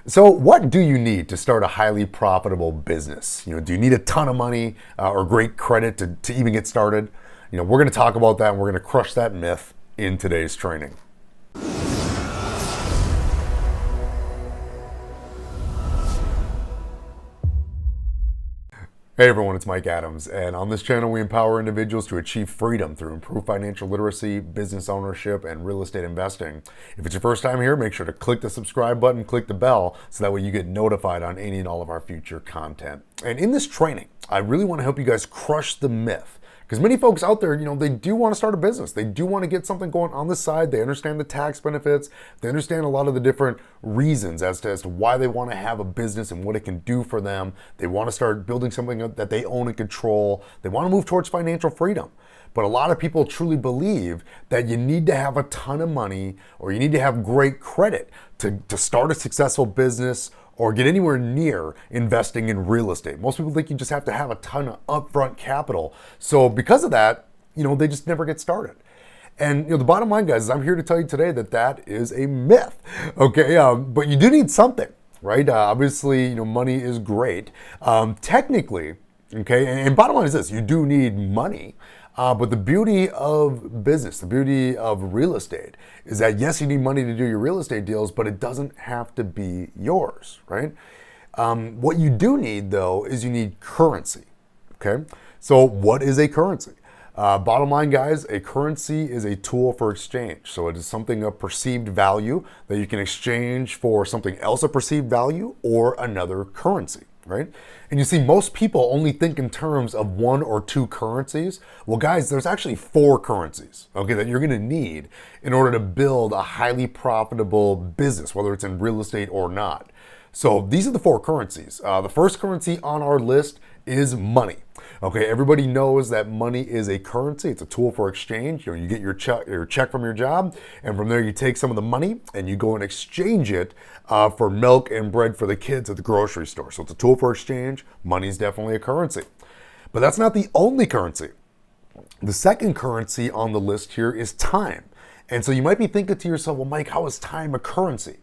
So what do you need to start a highly profitable business? Do you need a ton of money or great credit to even get started? We're going to talk about that, and we're going to crush that myth in today's training. Hey everyone, it's Mike Adams, and on this channel we empower individuals to achieve freedom through improved financial literacy, business ownership, and real estate investing. If it's your first time here, make sure to click the subscribe button, click the bell, so that way you get notified on any and all of our future content. And in this training, I really want to help you guys crush the myth. Because many folks out there, they do want to start a business. They do want to get something going on the side. They understand the tax benefits. They understand a lot of the different reasons as to why they want to have a business and what it can do for them. They want to start building something that they own and control. They want to move towards financial freedom. But a lot of people truly believe that you need to have a ton of money or you need to have great credit to start a successful business or get anywhere near investing in real estate. Most people think you just have to have a ton of upfront capital. So because of that, they just never get started. And the bottom line, guys, is I'm here to tell you today that is a myth. Okay, but you do need something, right? Obviously, money is great. Technically, okay, and bottom line is this: you do need money. But the beauty of business, the beauty of real estate is that yes, you need money to do your real estate deals, but it doesn't have to be yours, right? What you do need though is you need currency, okay? So what is a currency? Bottom line, guys, a currency is a tool for exchange. So it is something of perceived value that you can exchange for something else of perceived value or another currency. Right? And you see, most people only think in terms of one or two currencies. Well, guys, there's actually 4 currencies, okay, that you're going to need in order to build a highly profitable business, whether it's in real estate or not. So these are the 4 currencies. The first currency on our list is money. Okay, everybody knows that money is a currency. It's a tool for exchange. You get your check from your job, and from there you take some of the money and you go and exchange it for milk and bread for the kids at the grocery store. So it's a tool for exchange. Money is definitely a currency. But that's not the only currency. The second currency on the list here is time. And so you might be thinking to yourself, well, Mike, how is time a currency?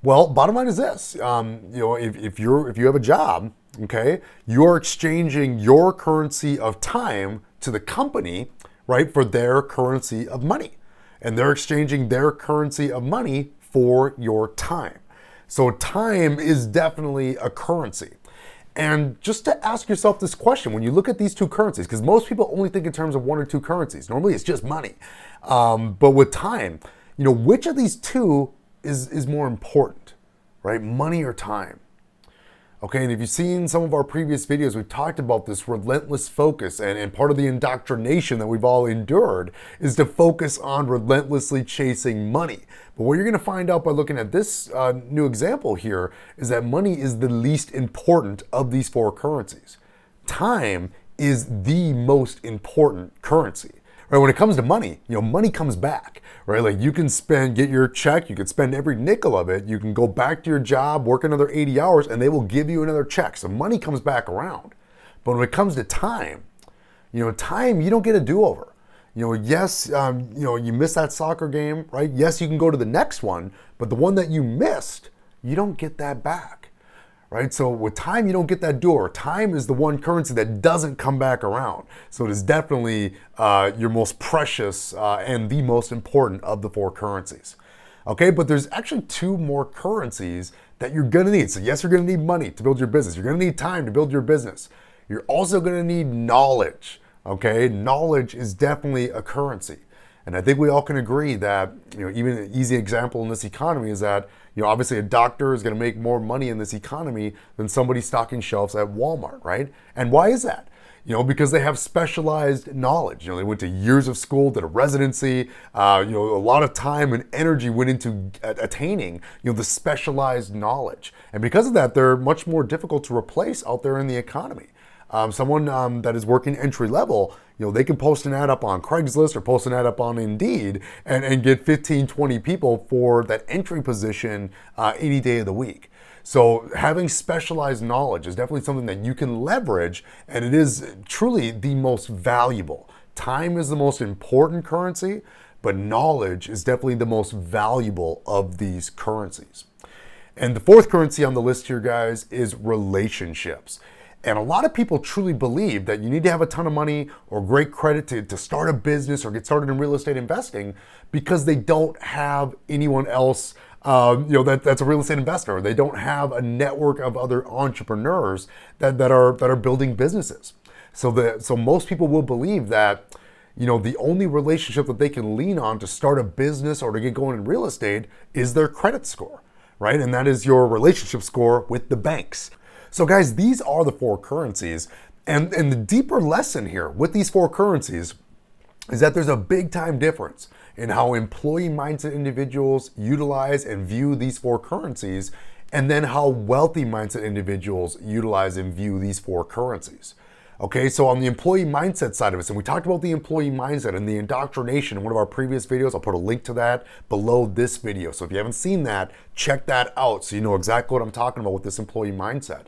Well, bottom line is this: if you have a job, okay, you're exchanging your currency of time to the company, right, for their currency of money, and they're exchanging their currency of money for your time. So time is definitely a currency. And just to ask yourself this question, when you look at these 2 currencies, because most people only think in terms of 1 or 2 currencies. Normally it's just money. But with time, which of these 2 is more important, right? Money or time? Okay, and if you've seen some of our previous videos, we've talked about this relentless focus, and part of the indoctrination that we've all endured is to focus on relentlessly chasing money. But what you're gonna find out by looking at this new example here is that money is the least important of these 4 currencies. Time is the most important currency. Right, when it comes to money, money comes back, right? Like you can get your check, you can spend every nickel of it, you can go back to your job, work another 80 hours, and they will give you another check. So money comes back around. But when it comes to time, time, you don't get a do-over. Yes, you miss that soccer game, right? Yes, you can go to the next one, but the one that you missed, you don't get that back. Right? So with time, you don't get that do-over. Time is the one currency that doesn't come back around. So it is definitely your most precious and the most important of the 4 currencies. Okay, but there's actually 2 more currencies that you're gonna need. So yes, you're gonna need money to build your business. You're gonna need time to build your business. You're also gonna need knowledge. Okay, knowledge is definitely a currency. And I think we all can agree that, even an easy example in this economy is that, obviously a doctor is going to make more money in this economy than somebody stocking shelves at Walmart, right? And why is that? Because they have specialized knowledge. They went to years of school, did a residency, a lot of time and energy went into attaining, the specialized knowledge. And because of that, they're much more difficult to replace out there in the economy. Someone that is working entry level, they can post an ad up on Craigslist or post an ad up on Indeed and get 15, 20 people for that entry position any day of the week. So having specialized knowledge is definitely something that you can leverage, and it is truly the most valuable. Time is the most important currency, but knowledge is definitely the most valuable of these currencies. And the fourth currency on the list here, guys, is relationships. And a lot of people truly believe that you need to have a ton of money or great credit to start a business or get started in real estate investing because they don't have anyone else that's a real estate investor. Or they don't have a network of other entrepreneurs that are building businesses. So most people will believe that the only relationship that they can lean on to start a business or to get going in real estate is their credit score, right? And that is your relationship score with the banks. So guys, these are the four currencies. And the deeper lesson here with these four currencies is that there's a big time difference in how employee mindset individuals utilize and view these four currencies, and then how wealthy mindset individuals utilize and view these four currencies. Okay, so on the employee mindset side of it, and we talked about the employee mindset and the indoctrination in one of our previous videos. I'll put a link to that below this video. So if you haven't seen that, check that out so you know exactly what I'm talking about with this employee mindset.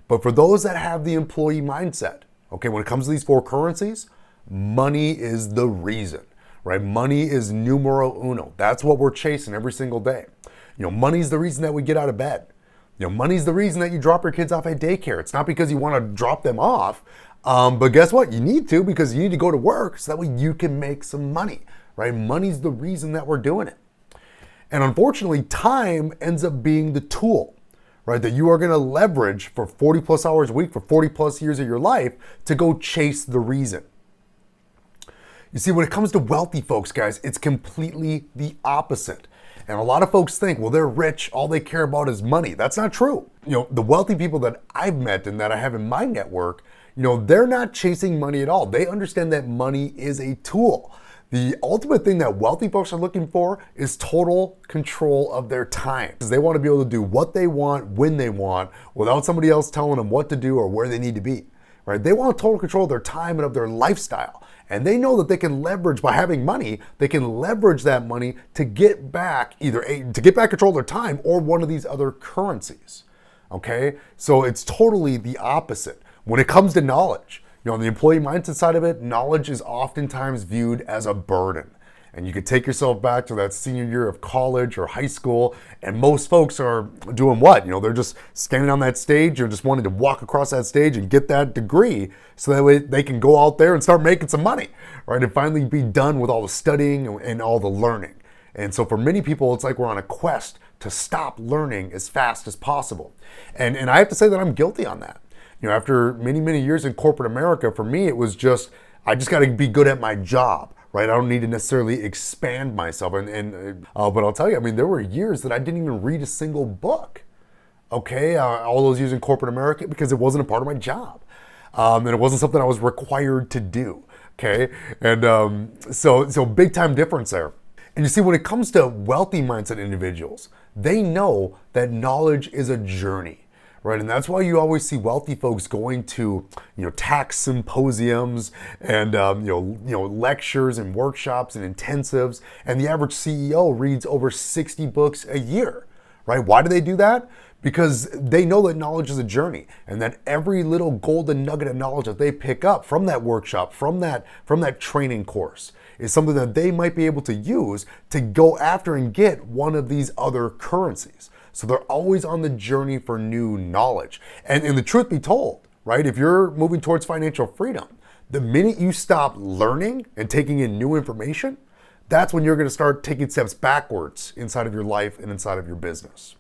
But for those that have the employee mindset, okay, when it comes to these four currencies, money is the reason, right? Money is numero uno. That's what we're chasing every single day. Money's the reason that we get out of bed. Money's the reason that you drop your kids off at daycare. It's not because you want to drop them off. But guess what? You need to, because you need to go to work so that way you can make some money, right? Money's the reason that we're doing it. And unfortunately, time ends up being the tool, right? That you are going to leverage for 40 plus hours a week for 40 plus years of your life to go chase the reason. You see, when it comes to wealthy folks, guys, it's completely the opposite. And a lot of folks think, well, they're rich, all they care about is money. That's not true. The wealthy people that I've met and that I have in my network, they're not chasing money at all. They understand that money is a tool. The ultimate thing that wealthy folks are looking for is total control of their time. Because they want to be able to do what they want, when they want, without somebody else telling them what to do or where they need to be, right? They want total control of their time and of their lifestyle. And they know that they can leverage, by having money, they can leverage that money to get back control of their time or one of these other currencies, okay? So it's totally the opposite. When it comes to knowledge, on the employee mindset side of it, knowledge is oftentimes viewed as a burden. And you could take yourself back to that senior year of college or high school, and most folks are doing what? They're just standing on that stage or just wanting to walk across that stage and get that degree so that way they can go out there and start making some money, right? And finally be done with all the studying and all the learning. And so for many people, it's like we're on a quest to stop learning as fast as possible. And I have to say that I'm guilty on that. After many, many years in corporate America, for me, it was I just got to be good at my job, right? I don't need to necessarily expand myself. But I'll tell you, there were years that I didn't even read a single book, okay? All those years in corporate America, because it wasn't a part of my job. And it wasn't something I was required to do, okay? And so big time difference there. And you see, when it comes to wealthy mindset individuals, they know that knowledge is a journey. Right, and that's why you always see wealthy folks going to, tax symposiums and lectures and workshops and intensives. And the average CEO reads over 60 books a year. Right? Why do they do that? Because they know that knowledge is a journey, and that every little golden nugget of knowledge that they pick up from that workshop, from that training course, is something that they might be able to use to go after and get one of these other currencies. So they're always on the journey for new knowledge. And the truth be told, right, if you're moving towards financial freedom, the minute you stop learning and taking in new information, that's when you're going to start taking steps backwards inside of your life and inside of your business.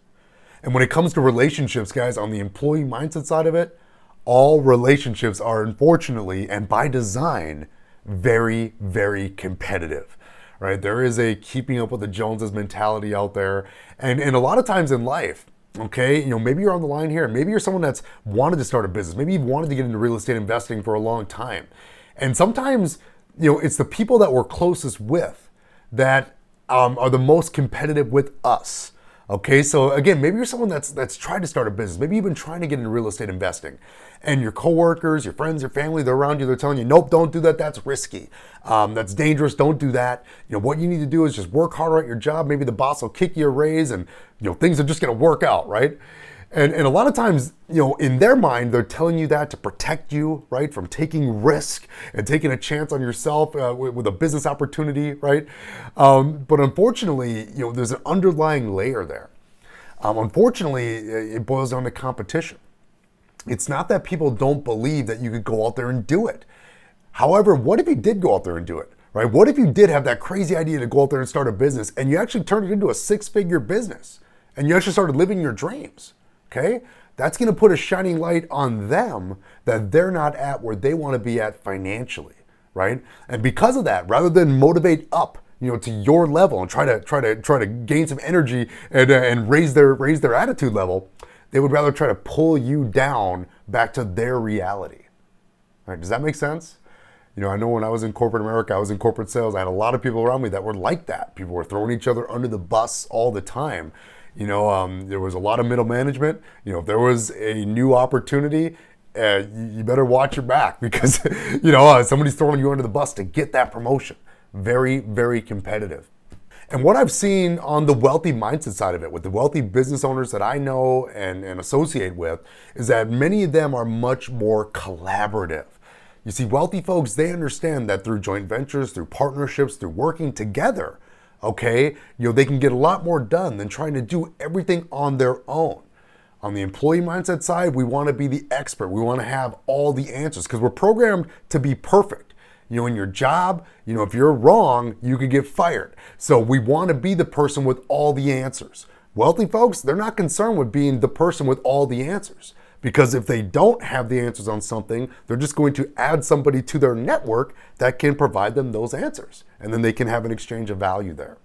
And when it comes to relationships, guys, on the employee mindset side of it, all relationships are, unfortunately, and by design, very, very competitive. Right? There is a keeping up with the Joneses mentality out there. And a lot of times in life, okay, maybe you're on the line here. Maybe you're someone that's wanted to start a business. Maybe you've wanted to get into real estate investing for a long time. And sometimes, it's the people that we're closest with that are the most competitive with us. Okay, so again, maybe you're someone that's tried to start a business. Maybe you've been trying to get into real estate investing, and your coworkers, your friends, your family, they're around you. They're telling you, nope, don't do that. That's risky. That's dangerous. Don't do that. What you need to do is just work harder at your job. Maybe the boss will kick you a raise, and things are just going to work out, right? And a lot of times, in their mind, they're telling you that to protect you, right, from taking risk and taking a chance on yourself with a business opportunity, right? But unfortunately, there's an underlying layer there. Unfortunately, it boils down to competition. It's not that people don't believe that you could go out there and do it. However, what if you did go out there and do it, right? What if you did have that crazy idea to go out there and start a business and you actually turned it into a 6-figure business and you actually started living your dreams, okay? That's gonna put a shining light on them that they're not at where they wanna be at financially, right? And because of that, rather than motivate up, to your level and try to gain some energy and raise their attitude level, they would rather try to pull you down back to their reality. All right, does that make sense? I know when I was in corporate America, I was in corporate sales, I had a lot of people around me that were like that. People were throwing each other under the bus all the time. There was a lot of middle management. If there was a new opportunity, you better watch your back because, somebody's throwing you under the bus to get that promotion. Very, very competitive. And what I've seen on the wealthy mindset side of it, with the wealthy business owners that I know and associate with, is that many of them are much more collaborative. You see, wealthy folks, they understand that through joint ventures, through partnerships, through working together, okay, they can get a lot more done than trying to do everything on their own. On the employee mindset side, we want to be the expert. We want to have all the answers because we're programmed to be perfect. In your job, if you're wrong, you could get fired. So we want to be the person with all the answers. Wealthy folks, they're not concerned with being the person with all the answers because if they don't have the answers on something, they're just going to add somebody to their network that can provide them those answers. And then they can have an exchange of value there.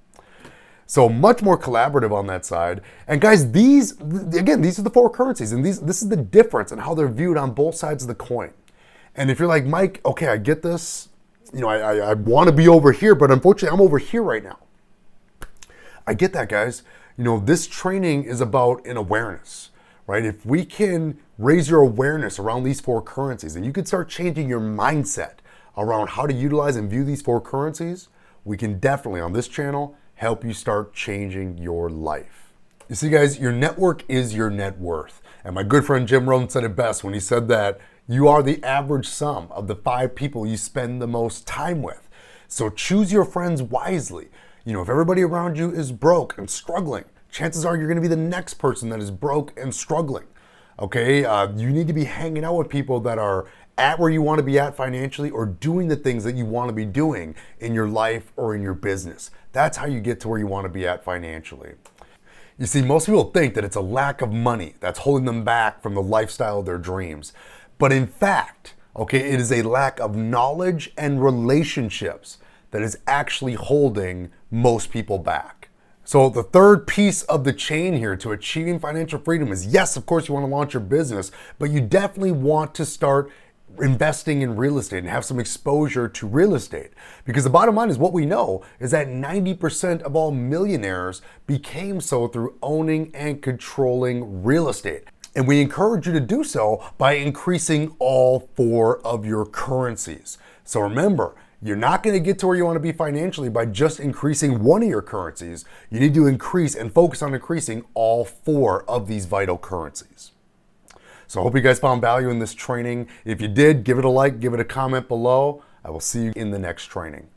So much more collaborative on that side. And guys, these are the 4 currencies, and this is the difference in how they're viewed on both sides of the coin. And if you're like, Mike, okay, I get this. I want to be over here, but unfortunately I'm over here right now. I get that, guys. This training is about an awareness, right? If we can raise your awareness around these 4 currencies and you can start changing your mindset around how to utilize and view these 4 currencies, we can definitely on this channel help you start changing your life. You see, guys, your network is your net worth. And my good friend Jim Rohn said it best when he said that you are the average sum of the 5 people you spend the most time with. So choose your friends wisely. If everybody around you is broke and struggling, chances are you're going to be the next person that is broke and struggling. Okay, you need to be hanging out with people that are at where you want to be at financially or doing the things that you want to be doing in your life or in your business. That's how you get to where you want to be at financially. You see, most people think that it's a lack of money that's holding them back from the lifestyle of their dreams. But in fact, okay, it is a lack of knowledge and relationships that is actually holding most people back. So the third piece of the chain here to achieving financial freedom is, yes, of course you want to launch your business, but you definitely want to start investing in real estate and have some exposure to real estate. Because the bottom line is what we know is that 90% of all millionaires became so through owning and controlling real estate. And we encourage you to do so by increasing all 4 of your currencies. So remember, you're not going to get to where you want to be financially by just increasing one of your currencies. You need to increase and focus on increasing all 4 of these vital currencies. So I hope you guys found value in this training. If you did, give it a like, give it a comment below. I will see you in the next training.